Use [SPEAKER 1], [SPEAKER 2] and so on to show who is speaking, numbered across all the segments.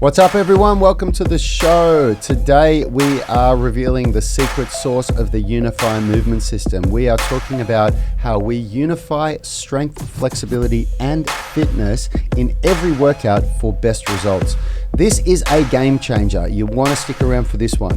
[SPEAKER 1] What's up, everyone? Welcome to the show. Today we are revealing the secret source of the Unify movement system. We are talking about how we unify strength, flexibility, and fitness in every workout for best results. This is a game changer. You want to stick around for this one.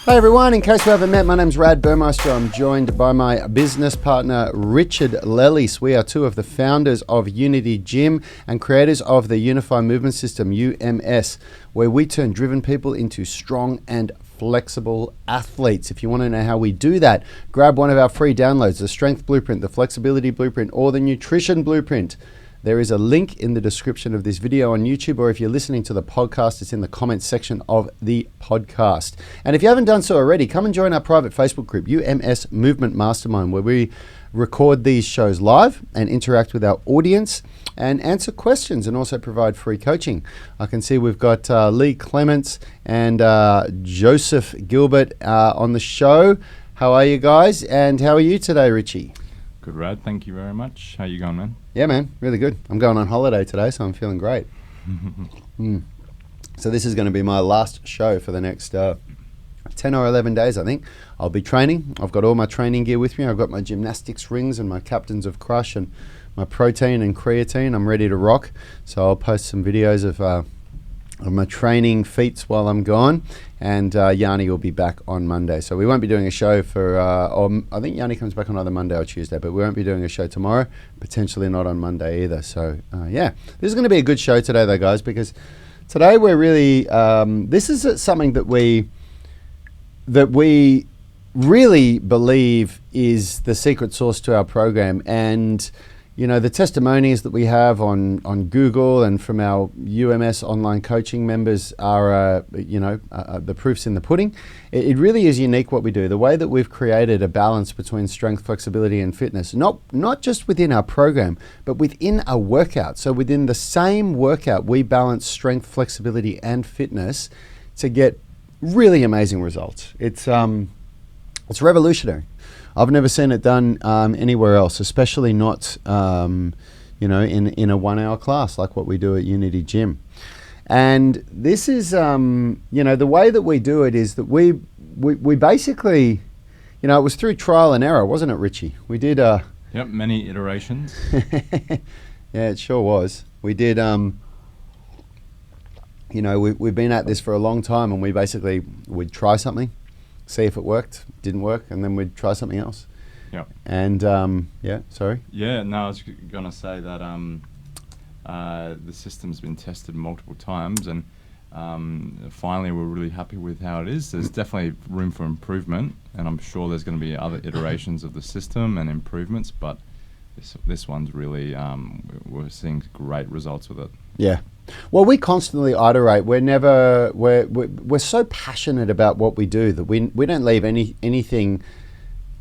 [SPEAKER 1] Hi everyone, in case we haven't met, my name's Rad Burmeister. I'm joined by my business partner, Richard Lellis. We are two of the founders of Unity Gym and creators of the Unify Movement System, UMS, where we turn driven people into strong and flexible athletes. If you want to know how we do that, grab one of our free downloads, the Strength Blueprint, the Flexibility Blueprint, or the Nutrition Blueprint. There is a link in the description of this video on YouTube, or if you're listening to the podcast, it's in the comments section of the podcast. And if you haven't done so already, come and join our private Facebook group, UMS Movement Mastermind, where we record these shows live and interact with our audience and answer questions and also provide free coaching. I can see we've got Lee Clements and Joseph Gilbert on the show. How are you guys? And how are you today, Richie?
[SPEAKER 2] Good, Rad. Thank you very much. How you going, man?
[SPEAKER 1] Yeah, man. Really good. I'm going on holiday today, so I'm feeling great. So this is going to be my last show for the next 10 or 11 days, I think. I'll be training. I've got all my training gear with me. I've got my gymnastics rings and my Captains of Crush and my protein and creatine. I'm ready to rock. So I'll post some videos of my training feats while I'm gone, and Yanni will be back on Monday. So we won't be doing a show for, I think Yanni comes back on either Monday or Tuesday, but we won't be doing a show tomorrow, potentially not on Monday either. So yeah, this is going to be a good show today though, guys, because today we're really, this is something that we really believe is the secret sauce to our program. And you know, the testimonies that we have on Google and from our UMS online coaching members are, the proof's in the pudding. It really is unique what we do. The way that we've created a balance between strength, flexibility, and fitness, not just within our program, but within a workout. So within the same workout, we balance strength, flexibility, and fitness to get really amazing results. It's revolutionary. I've never seen it done anywhere else, especially not, in a 1 hour class like what we do at Unity Gym. And this is, the way that we do it is that we basically, it was through trial and error, wasn't it, Richie? We did.
[SPEAKER 2] Yep, many iterations.
[SPEAKER 1] Yeah, it sure was. We did. We've been at this for a long time, and we'd try something, see if it worked, didn't work, and then we'd try something else.
[SPEAKER 2] Yeah.
[SPEAKER 1] And sorry.
[SPEAKER 2] Yeah, no, I was gonna say that the system's been tested multiple times, and finally we're really happy with how it is. There's definitely room for improvement, and I'm sure there's going to be other iterations of the system and improvements, but this one's really we're seeing great results with it. Yeah.
[SPEAKER 1] Well, we constantly iterate. We're so passionate about what we do that we don't leave anything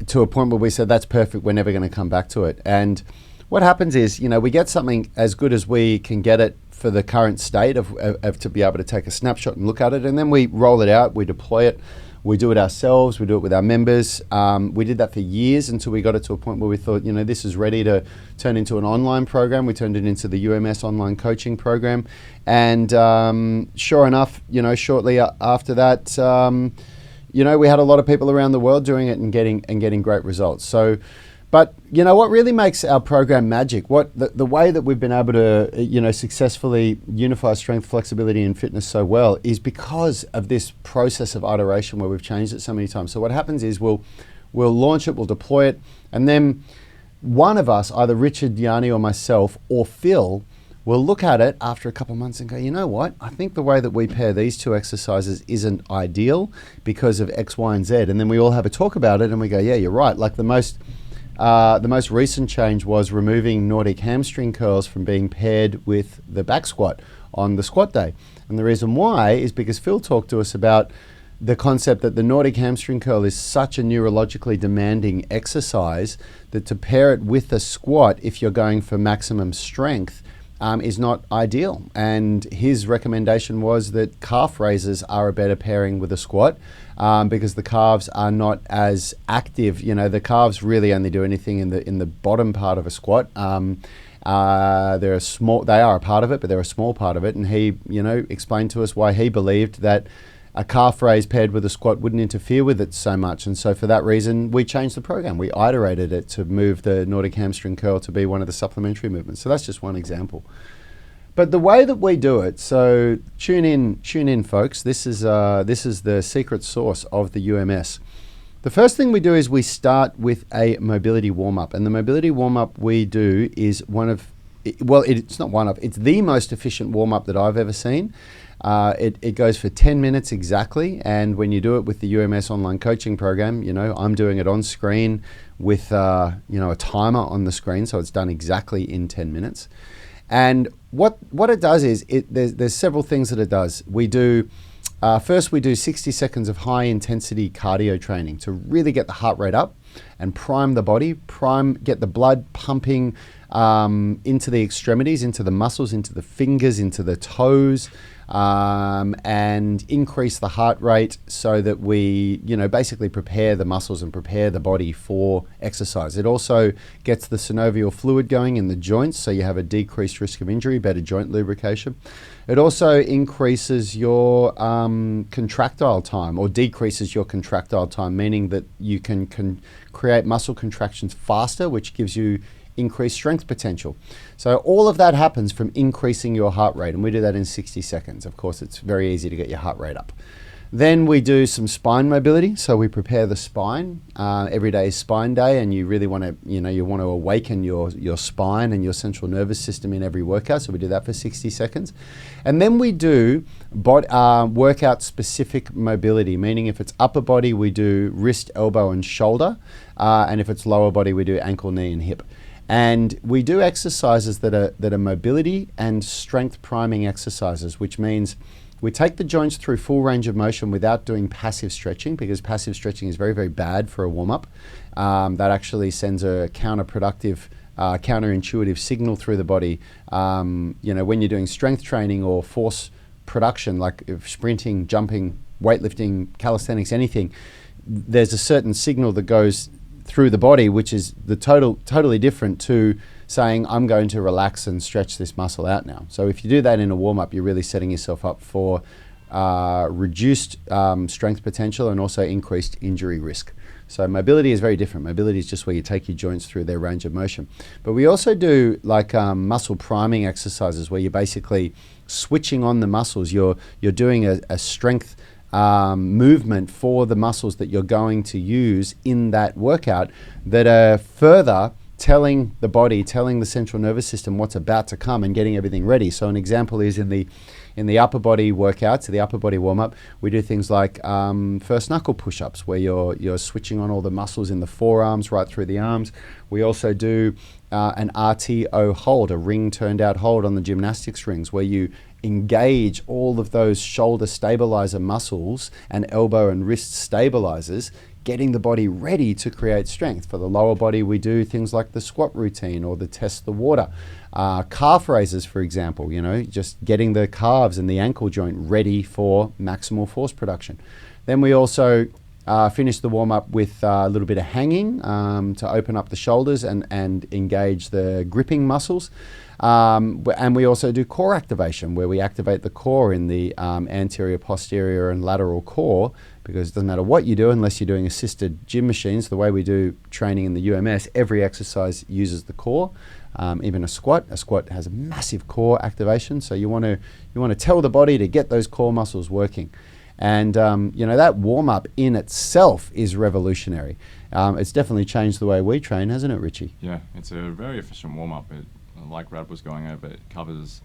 [SPEAKER 1] to a point where we say that's perfect, we're never going to come back to it. And what happens is, we get something as good as we can get it for the current state of to be able to take a snapshot and look at it, and then we roll it out, we deploy it. We do it ourselves, we do it with our members. We did that for years until we got it to a point where we thought, this is ready to turn into an online program. We turned it into the UMS online coaching program. And sure enough, shortly after that, we had a lot of people around the world doing it and getting great results. So, but what really makes our program magic, the way that we've been able to successfully unify strength, flexibility, and fitness so well is because of this process of iteration where we've changed it so many times. So what happens is we'll launch it, we'll deploy it, and then one of us, either Richard, Yanni, or myself, or Phil, will look at it after a couple of months and go, you know what? I think the way that we pair these two exercises isn't ideal because of X, Y, and Z. And then we all have a talk about it and we go, yeah, you're right. Like the most recent change was removing Nordic hamstring curls from being paired with the back squat on the squat day. And the reason why is because Phil talked to us about the concept that the Nordic hamstring curl is such a neurologically demanding exercise that to pair it with a squat, if you're going for maximum strength, is not ideal. And his recommendation was that calf raises are a better pairing with a squat because the calves are not as active. You know, the calves really only do anything in the bottom part of a squat. They are a part of it, but they're a small part of it. And he, explained to us why he believed that a calf raise paired with a squat wouldn't interfere with it so much. And so for that reason, we changed the program. We iterated it to move the Nordic hamstring curl to be one of the supplementary movements. So that's just one example. But the way that we do it, so tune in, folks. This is the secret sauce of the UMS. The first thing we do is we start with a mobility warm-up. And the mobility warm-up we do is it's the most efficient warm-up that I've ever seen. It goes for 10 minutes exactly, and when you do it with the UMS online coaching program, I'm doing it on screen with a timer on the screen, so it's done exactly in 10 minutes. And what it does is there's several things that it does. We do first we do 60 seconds of high intensity cardio training to really get the heart rate up and prime the body, get the blood pumping into the extremities, into the muscles, into the fingers, into the toes, and increase the heart rate so that we, basically prepare the muscles and prepare the body for exercise. It also gets the synovial fluid going in the joints, so you have a decreased risk of injury, better joint lubrication. It also increases your contractile time, or decreases your contractile time, meaning that you can create muscle contractions faster, which gives you increased strength potential. So all of that happens from increasing your heart rate, and we do that in 60 seconds. Of course, it's very easy to get your heart rate up. Then we do some spine mobility. So we prepare the spine. Every day is spine day, and you really want to, awaken your spine and your central nervous system in every workout. So we do that for 60 seconds. And then we do workout specific mobility, meaning if it's upper body, we do wrist, elbow, and shoulder. And if it's lower body, we do ankle, knee, and hip. And we do exercises that are mobility and strength priming exercises, which means we take the joints through full range of motion without doing passive stretching, because passive stretching is very, very bad for a warm-up. That actually sends a counterproductive, counterintuitive signal through the body. When you're doing strength training or force production, like sprinting, jumping, weightlifting, calisthenics, anything, there's a certain signal that goes through the body, which is totally different to saying, I'm going to relax and stretch this muscle out now. So if you do that in a warm-up, you're really setting yourself up for reduced strength potential and also increased injury risk. So mobility is very different. Mobility is just where you take your joints through their range of motion. But we also do muscle priming exercises where you're basically switching on the muscles. You're doing a strength movement for the muscles that you're going to use in that workout that are further telling the body, telling the central nervous system what's about to come and getting everything ready. So an example is in the upper body workouts, the upper body warm-up, we do things like first knuckle push-ups, where you're switching on all the muscles in the forearms right through the arms. We also do an RTO hold, a ring turned out hold on the gymnastics rings, where you engage all of those shoulder stabilizer muscles and elbow and wrist stabilizers, getting the body ready to create strength. For the lower body, we do things like the squat routine or the test the water. Calf raises, for example, just getting the calves and the ankle joint ready for maximal force production. Then we also finish the warm-up with a little bit of hanging to open up the shoulders and engage the gripping muscles. And we also do core activation, where we activate the core in the anterior, posterior, and lateral core, because it doesn't matter what you do unless you're doing assisted gym machines. The way we do training in the UMS, every exercise uses the core. Even a squat has a massive core activation. So you want to tell the body to get those core muscles working. And that warm-up in itself is revolutionary. It's definitely changed the way we train, hasn't it, Richie?
[SPEAKER 2] Yeah, it's a very efficient warm-up. Like Rad was going over, it covers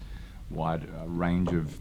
[SPEAKER 2] a wide range of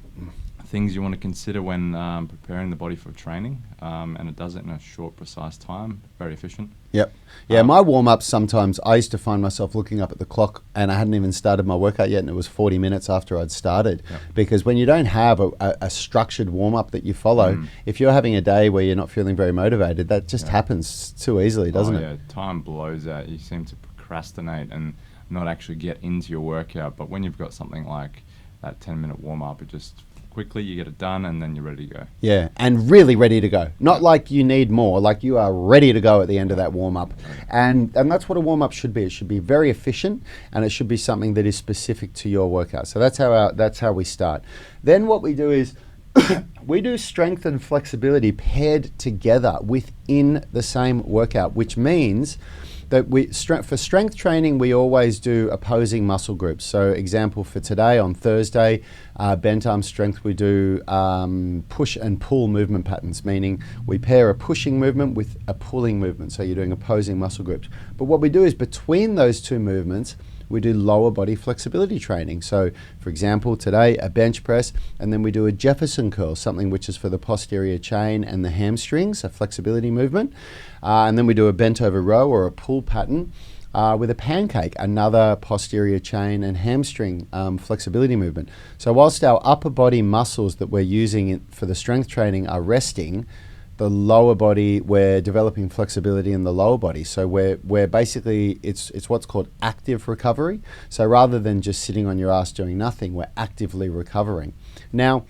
[SPEAKER 2] things you want to consider when preparing the body for training, and it does it in a short, precise time. Very efficient.
[SPEAKER 1] Yep. Yeah, my warm-ups sometimes, I used to find myself looking up at the clock and I hadn't even started my workout yet, and it was 40 minutes after I'd started. Yep. Because when you don't have a structured warm-up that you follow, if you're having a day where you're not feeling very motivated, that just happens too easily, doesn't it?
[SPEAKER 2] Yeah, time blows out. You seem to procrastinate and not actually get into your workout. But when you've got something like that 10-minute warm up. It just quickly you get it done and then you're ready to go.
[SPEAKER 1] Yeah, and really ready to go. Not like you need more, like you are ready to go at the end of that warm up. And that's what a warm up should be. It should be very efficient, and it should be something that is specific to your workout. So that's how we start. Then what we do is we do strength and flexibility paired together within the same workout, which means that for strength training, we always do opposing muscle groups. So example for today, on Thursday, bent arm strength, we do push and pull movement patterns, meaning we pair a pushing movement with a pulling movement. So you're doing opposing muscle groups. But what we do is between those two movements, we do lower body flexibility training. So for example, today, a bench press, and then we do a Jefferson curl, something which is for the posterior chain and the hamstrings, a flexibility movement. And then we do a bent over row or a pull pattern with a pancake, another posterior chain and hamstring flexibility movement. So whilst our upper body muscles that we're using for the strength training are resting, the lower body, we're developing flexibility in the lower body. So we're basically, it's what's called active recovery. So rather than just sitting on your ass doing nothing, we're actively recovering. Now,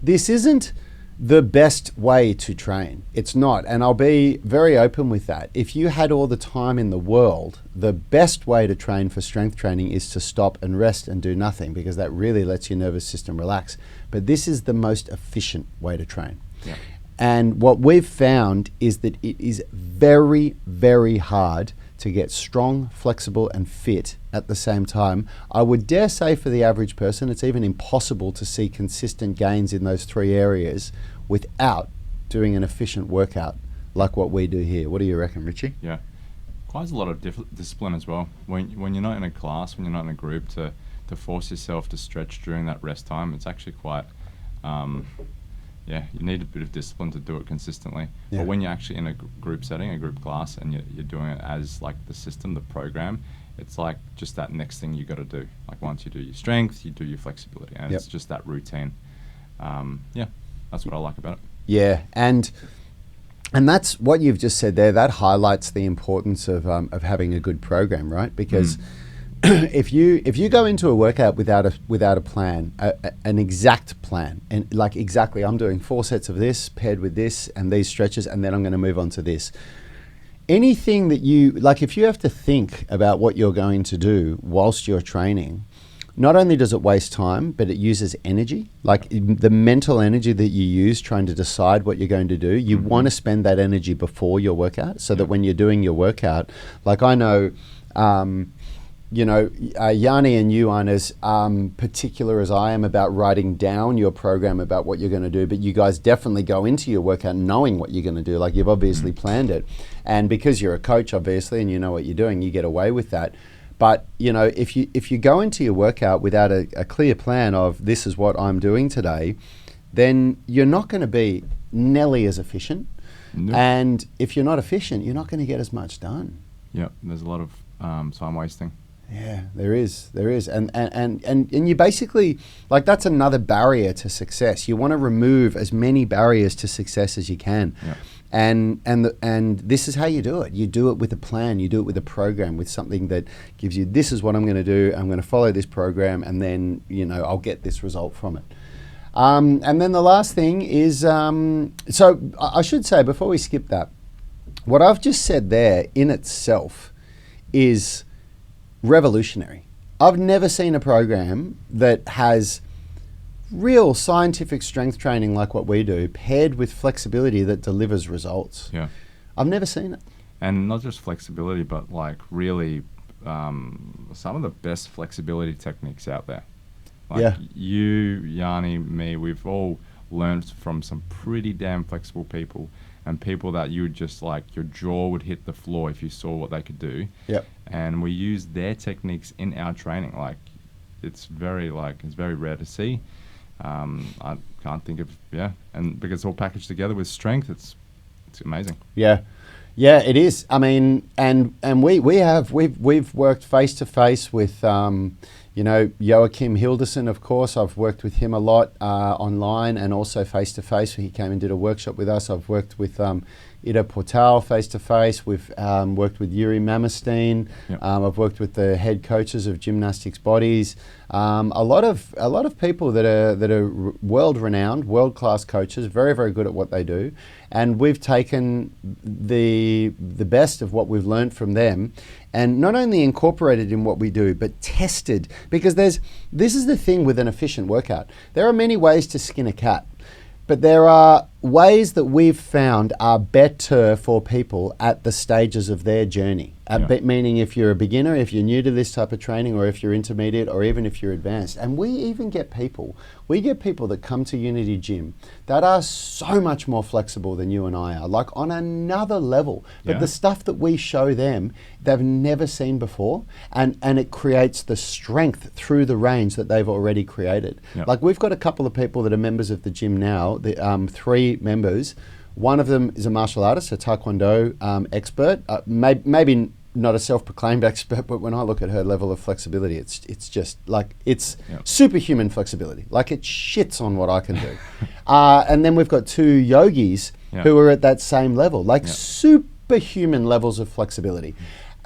[SPEAKER 1] this isn't the best way to train. It's not, and I'll be very open with that. If you had all the time in the world, the best way to train for strength training is to stop and rest and do nothing, because that really lets your nervous system relax. But this is the most efficient way to train. Yeah. And what we've found is that it is very, very hard to get strong, flexible, and fit at the same time. I would dare say for the average person, it's even impossible to see consistent gains in those three areas without doing an efficient workout like what we do here. What do you reckon, Richie?
[SPEAKER 2] Yeah, requires a lot of discipline as well. When you're not in a class, when you're not in a group, to force yourself to stretch during that rest time, it's actually quite... you need a bit of discipline to do it consistently. Yeah. But when you're actually in a group setting, a group class, and you're doing it as like the system, the program, it's like just that next thing you got to do. Like once you do your strength, you do your flexibility, and it's just that routine. That's what I like about it. Yeah,
[SPEAKER 1] and that's what you've just said there. That highlights the importance of having a good program, right? Because if you go into a workout without a plan, an exact plan, and like exactly, I'm doing 4 sets of this paired with this and these stretches, and then I'm going to move on to this. Anything that you like, if you have to think about what you're going to do whilst you're training, not only does it waste time, but it uses energy. Like the mental energy that you use trying to decide what you're going to do, you want to spend that energy before your workout, so that when you're doing your workout, like I know. Yanni and you aren't as particular as I am about writing down your program about what you're going to do, but you guys definitely go into your workout knowing what you're going to do. Like you've obviously planned it. And because you're a coach, obviously, and you know what you're doing, you get away with that. But, if you go into your workout without a clear plan of this is what I'm doing today, then you're not going to be nearly as efficient. Nope. And if you're not efficient, you're not going to get as much done.
[SPEAKER 2] Yeah, there's a lot of time wasting.
[SPEAKER 1] Yeah, there is, and you basically, like, that's another barrier to success. You want to remove as many barriers to success as you can, and this is how you do it. You do it with a plan. You do it with a program, with something that gives you, this is what I'm going to do. I'm going to follow this program, and then I'll get this result from it. And then the last thing is, so I should say before we skip that, what I've just said there in itself is revolutionary. I've never seen a program that has real scientific strength training like what we do, paired with flexibility that delivers results. Yeah, I've never seen it.
[SPEAKER 2] And not just flexibility, but like really some of the best flexibility techniques out there. Like you, Yanni, me, we've all learned from some pretty damn flexible people, and people that you would just like, your jaw would hit the floor if you saw what they could do. Yep. And we use their techniques in our training. Like it's very rare to see. I can't think of, and because it's all packaged together with strength, it's amazing.
[SPEAKER 1] Yeah, it is. I mean, and we've worked face to face with Joachim Hilderson, of course. I've worked with him a lot online and also face to face. He came and did a workshop with us. I've worked with Ida Portal face-to-face. We've worked with Yuri Mamestein.
[SPEAKER 2] Yep.
[SPEAKER 1] I've worked with the head coaches of Gymnastics Bodies. A lot of people that are world-renowned, world-class coaches, very, very good at what they do. And we've taken the best of what we've learned from them and not only incorporated in what we do, but tested. Because this is the thing with an efficient workout. There are many ways to skin a cat, but there are ways that we've found are better for people at the stages of their journey. Meaning if you're a beginner, if you're new to this type of training, or if you're intermediate, or even if you're advanced. And we even get people that come to Unity Gym that are so much more flexible than you and I are, like on another level. But the stuff that we show them, they've never seen before, and it creates the strength through the range that they've already created. Like we've got a couple of people that are members of the gym now, 3 members. One of them is a martial artist, a Taekwondo expert, maybe not a self-proclaimed expert, but when I look at her level of flexibility, it's just like, it's superhuman flexibility. Like it shits on what I can do. And then we've got 2 yogis who are at that same level, like superhuman levels of flexibility.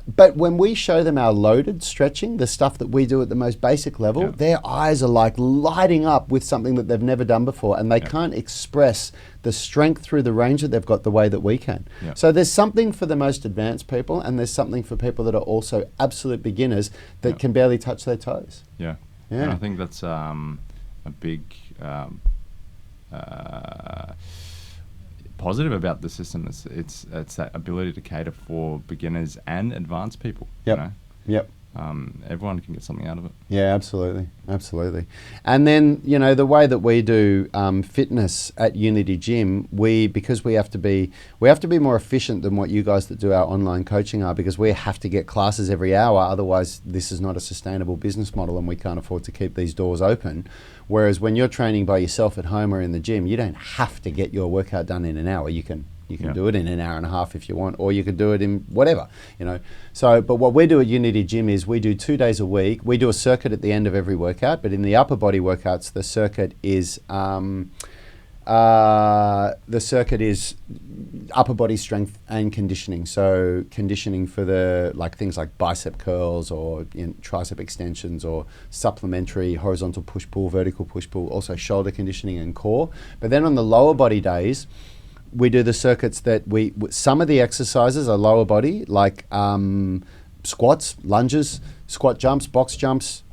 [SPEAKER 1] But when we show them our loaded stretching, the stuff that we do at the most basic level, their eyes are like lighting up with something that they've never done before, and they can't express the strength through the range that they've got the way that we can. So there's something for the most advanced people, and there's something for people that are also absolute beginners that can barely touch their toes.
[SPEAKER 2] And I think that's a big positive about the system. It's that ability to cater for beginners and advanced people. You know? Everyone can get something out of it. Yeah,
[SPEAKER 1] absolutely. And then, you know, the way that we do fitness at Unity Gym, because we have to be more efficient than what you guys that do our online coaching are, because we have to get classes every hour. Otherwise, this is not a sustainable business model, and we can't afford to keep these doors open. Whereas when you're training by yourself at home or in the gym, you don't have to get your workout done in an hour. You can do it in an hour and a half if you want, or you could do it in whatever, you know. So, but what we do at Unity Gym is we do 2 days a week. We do a circuit at the end of every workout, but in the upper body workouts, the circuit is upper body strength and conditioning. So conditioning for things like bicep curls or tricep extensions, or supplementary horizontal push-pull, vertical push-pull, also shoulder conditioning and core. But then on the lower body days, we do the circuits that some of the exercises are lower body, like squats, lunges, squat jumps, box jumps,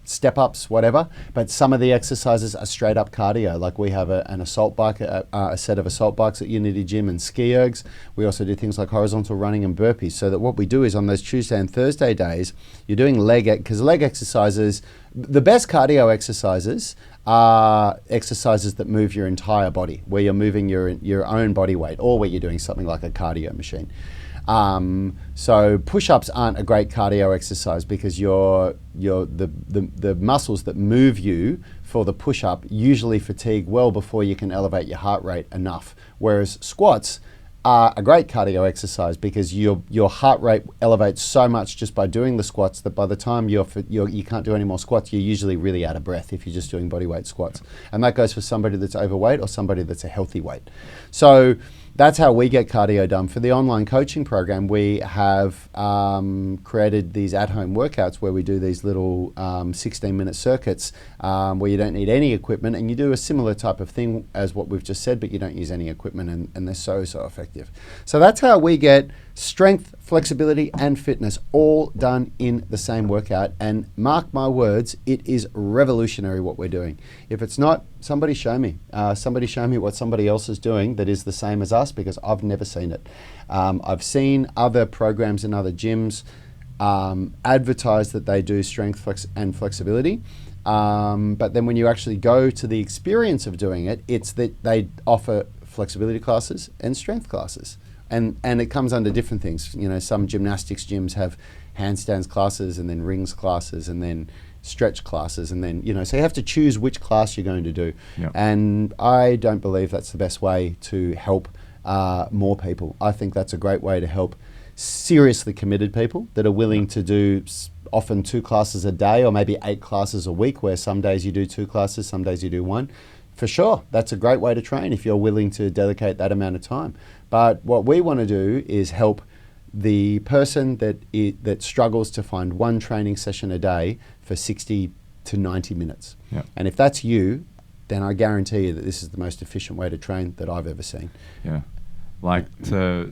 [SPEAKER 1] step-ups, whatever. But some of the exercises are straight up cardio. Like we have an assault bike, a set of assault bikes at Unity Gym, and ski ergs. We also do things like horizontal running and burpees. So that what we do is on those Tuesday and Thursday days, you're doing because leg exercises, the best cardio exercises are exercises that move your entire body, where you're moving your own body weight, or where you're doing something like a cardio machine. So push-ups aren't a great cardio exercise, because the muscles that move you for the push-up usually fatigue well before you can elevate your heart rate enough. Whereas squats are a great cardio exercise, because your heart rate elevates so much just by doing the squats that by the time you can't do any more squats, you're usually really out of breath if you're just doing bodyweight squats. And that goes for somebody that's overweight or somebody that's a healthy weight. So that's how we get cardio done. For the online coaching program, we have created these at-home workouts where we do these little 16-minute circuits where you don't need any equipment, and you do a similar type of thing as what we've just said, but you don't use any equipment, and they're so effective. So that's how we get strength, flexibility, and fitness all done in the same workout. And mark my words, it is revolutionary what we're doing. If it's not, somebody show me. Somebody show me what somebody else is doing that is the same as us, because I've never seen it. I've seen other programs in other gyms advertise that they do strength and flexibility. But then when you actually go to the experience of doing it, it's that they offer flexibility classes and strength classes. And it comes under different things. You know, some gymnastics gyms have handstands classes, and then rings classes, and then stretch classes, and then, you know, so you have to choose which class you're going to do. Yep. And I don't believe that's the best way to help more people. I think that's a great way to help seriously committed people that are willing to do often 2 classes a day, or maybe 8 classes a week, where some days you do 2 classes, some days you do 1. For sure, that's a great way to train if you're willing to dedicate that amount of time. But what we want to do is help the person that struggles to find one training session a day for 60 to 90 minutes.
[SPEAKER 2] Yeah.
[SPEAKER 1] And if that's you, then I guarantee you that this is the most efficient way to train that I've ever seen.
[SPEAKER 2] Yeah, like to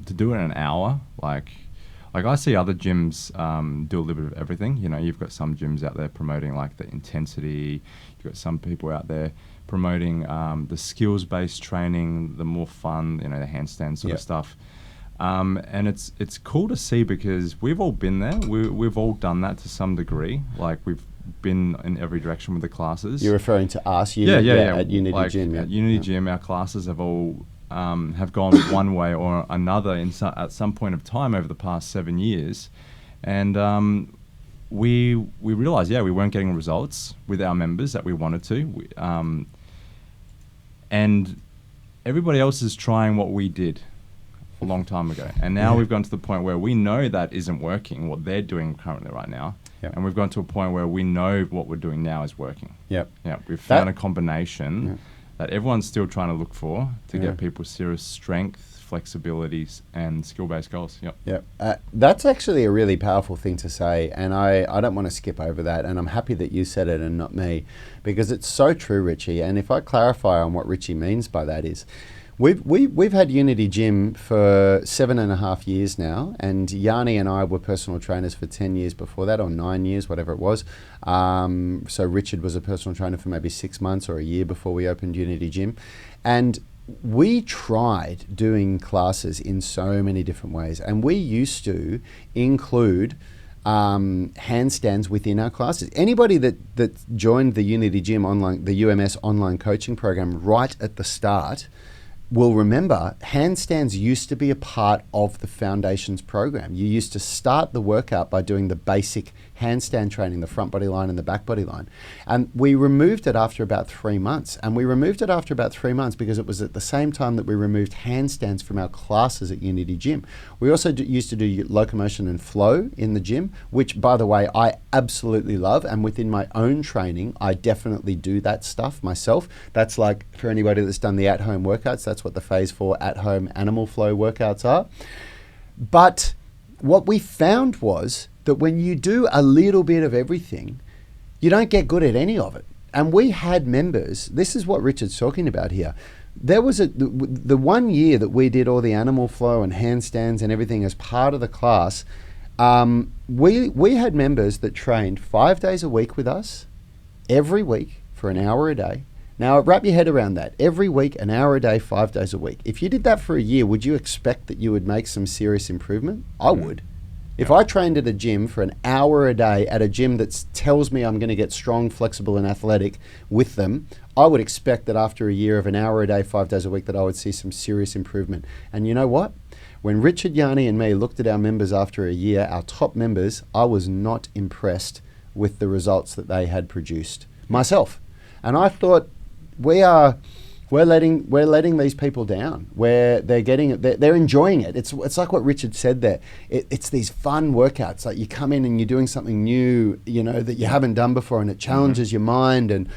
[SPEAKER 2] do it in an hour, like I see other gyms do a little bit of everything. You know, you've got some gyms out there promoting like the intensity. You've got some people out there promoting the skills-based training, the more fun, you know, the handstand sort of stuff. And it's cool to see because we've all been there. We've all done that to some degree. Like we've been in every direction with the classes.
[SPEAKER 1] You're referring to us,
[SPEAKER 2] yeah.
[SPEAKER 1] At Unity
[SPEAKER 2] like
[SPEAKER 1] Gym.
[SPEAKER 2] At Unity Gym, our classes have all have gone one way or another at some point of time over the past 7 years, and we realized we weren't getting results with our members that we wanted to, and everybody else is trying what we did a long time ago, and now we've gone to the point where we know that isn't working what they're doing currently right now. Yep. And we've gone to a point where we know what we're doing now is working.
[SPEAKER 1] Yep.
[SPEAKER 2] Yeah, we've found a combination that everyone's still trying to look for to get people serious strength, flexibility, and skill-based goals. Yep.
[SPEAKER 1] Yep. That's actually a really powerful thing to say, and I don't want to skip over that, and I'm happy that you said it and not me, because it's so true, Richie. And if I clarify on what Richie means by that is, We've had Unity Gym for 7.5 years now, and Yanni and I were personal trainers for 10 years before that, or 9 years, whatever it was. So Richard was a personal trainer for maybe 6 months or a year before we opened Unity Gym. And we tried doing classes in so many different ways, and we used to include handstands within our classes. Anybody that joined the Unity Gym online, the UMS online coaching program right at the start, will remember handstands used to be a part of the Foundations program. You used to start the workout by doing the basic handstand training, the front body line and the back body line. And we removed it after about 3 months. And we removed it after about 3 months because it was at the same time that we removed handstands from our classes at Unity Gym. We also used to do locomotion and flow in the gym, which, by the way, I absolutely love. And within my own training, I definitely do that stuff myself. That's like, for anybody that's done the at-home workouts, that's what the phase 4 at-home animal flow workouts are. But what we found was that when you do a little bit of everything, you don't get good at any of it. And we had members, this is what Richard's talking about here. There was the 1 year that we did all the animal flow and handstands and everything as part of the class, we had members that trained 5 days a week with us, every week for an hour a day. Now, wrap your head around that. Every week, an hour a day, 5 days a week. If you did that for a year, would you expect that you would make some serious improvement? I would. If I trained at a gym for an hour a day at a gym that tells me I'm going to get strong, flexible, and athletic with them, I would expect that after a year of an hour a day, 5 days a week, that I would see some serious improvement. And you know what? When Richard, Yanni, and me looked at our members after a year, our top members, I was not impressed with the results that they had produced myself. And I thought, we're letting these people down. Where they're enjoying it. It's like what Richard said there. It's these fun workouts. Like you come in and you're doing something new, you know, that you haven't done before, and it challenges your mind, and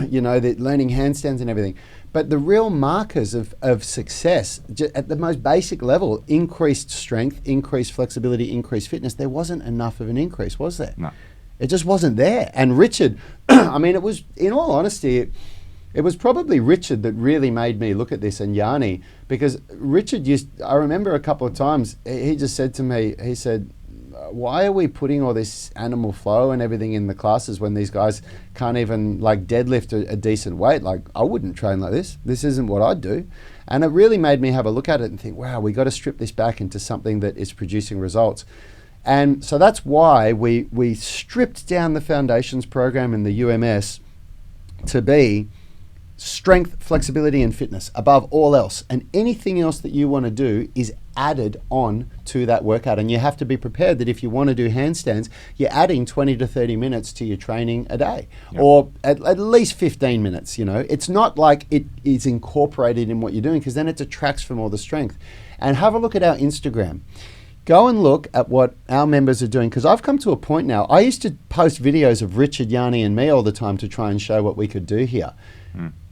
[SPEAKER 1] you know, they're learning handstands and everything. But the real markers of success at the most basic level, increased strength, increased flexibility, increased fitness, there wasn't enough of an increase, was there? No. It just wasn't there. And Richard, I mean, it was, in all honesty, it was probably Richard that really made me look at this, and Yanni, because Richard I remember a couple of times, he just said to me, he said, why are we putting all this animal flow and everything in the classes when these guys can't even like deadlift a decent weight? Like, I wouldn't train like this. This isn't what I'd do. And it really made me have a look at it and think, wow, we got to strip this back into something that is producing results. And so that's why we stripped down the Foundations program in the UMS to be strength, flexibility, and fitness above all else. And anything else that you want to do is added on to that workout. And you have to be prepared that if you want to do handstands, you're adding 20 to 30 minutes to your training a day, or at least 15 minutes. You know, it's not like it is incorporated in what you're doing, because then it detracts from all the strength. And have a look at our Instagram. Go and look at what our members are doing, because I've come to a point now. I used to post videos of Richard, Yanni, and me all the time to try and show what we could do here.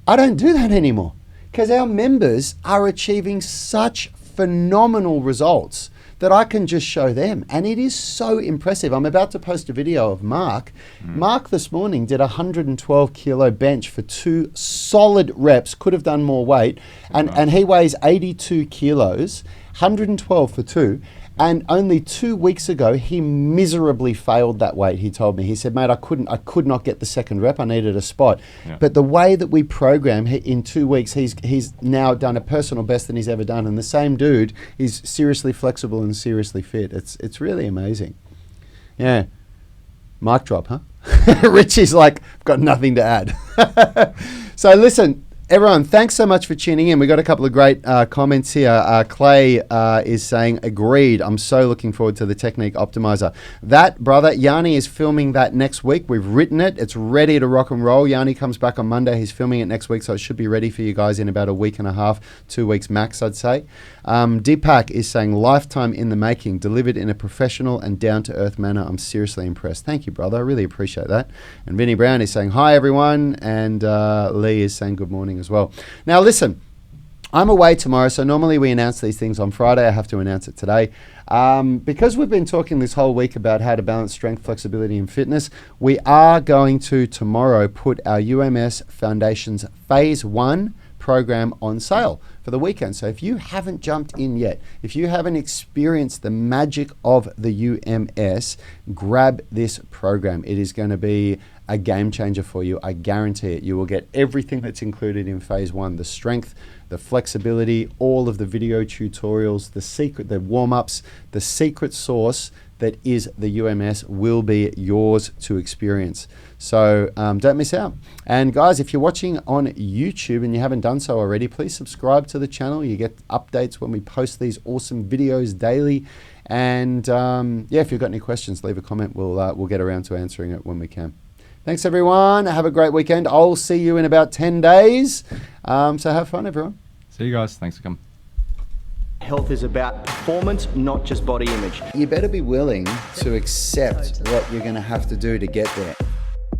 [SPEAKER 1] I don't do that anymore because our members are achieving such phenomenal results that I can just show them. And it is so impressive. I'm about to post a video of Mark. Mark this morning did a 112 kilo bench for 2 solid reps, could have done more weight. And he weighs 82 kilos, 112 for 2. And only 2 weeks ago, he miserably failed that weight, he told me. He said, mate, I could not get the second rep. I needed a spot. Yeah. But the way that we program, in 2 weeks, he's now done a personal best than he's ever done. And the same dude is seriously flexible and seriously fit. It's really amazing. Yeah. Mic drop, huh? Richie's like, I've got nothing to add. So listen, everyone, thanks so much for tuning in. We got a couple of great comments here. Clay is saying, agreed. I'm so looking forward to the Technique Optimizer. That, brother, Yanni is filming that next week. We've written it. It's ready to rock and roll. Yanni comes back on Monday. He's filming it next week, so it should be ready for you guys in about a week and a half, 2 weeks max, I'd say. Deepak is saying, lifetime in the making, delivered in a professional and down-to-earth manner. I'm seriously impressed. Thank you, brother. I really appreciate that. And Vinny Brown is saying, hi, everyone. And Lee is saying, good morning as well. Now listen, I'm away tomorrow, so normally we announce these things on Friday. I have to announce it today. Because we've been talking this whole week about how to balance strength, flexibility and fitness, we are going to tomorrow put our UMS Foundations Phase 1 program on sale for the weekend. So if you haven't jumped in yet, if you haven't experienced the magic of the UMS, grab this program. It is going to be a game changer for you. I guarantee it. You will get everything that's included in Phase 1, the strength, the flexibility, all of the video tutorials, the warm-ups, the secret sauce that is the UMS will be yours to experience. So don't miss out. And guys, if you're watching on YouTube and you haven't done so already, please subscribe to the channel. You get updates when we post these awesome videos daily. And yeah, if you've got any questions, leave a comment. We'll get around to answering it when we can. Thanks, everyone. Have a great weekend. I'll see you in about 10 days. So have fun, everyone.
[SPEAKER 2] See you guys. Thanks for coming.
[SPEAKER 3] Health is about performance, not just body image.
[SPEAKER 1] You better be willing to accept what you're going to have to do to get there.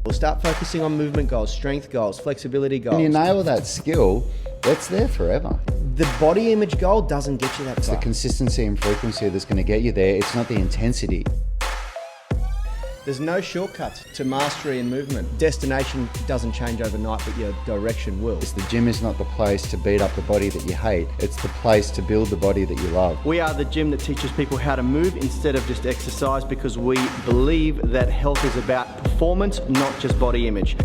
[SPEAKER 3] We'll start focusing on movement goals, strength goals, flexibility goals.
[SPEAKER 1] When you nail that skill, it's there forever.
[SPEAKER 3] The body image goal doesn't get you that
[SPEAKER 1] It's
[SPEAKER 3] far.
[SPEAKER 1] the consistency and frequency that's going to get you there. It's not the intensity.
[SPEAKER 3] There's no shortcuts to mastery and movement. Destination doesn't change overnight, but your direction will.
[SPEAKER 1] The gym is not the place to beat up the body that you hate. It's the place to build the body that you love.
[SPEAKER 3] We are the gym that teaches people how to move instead of just exercise, because we believe that health is about performance, not just body image.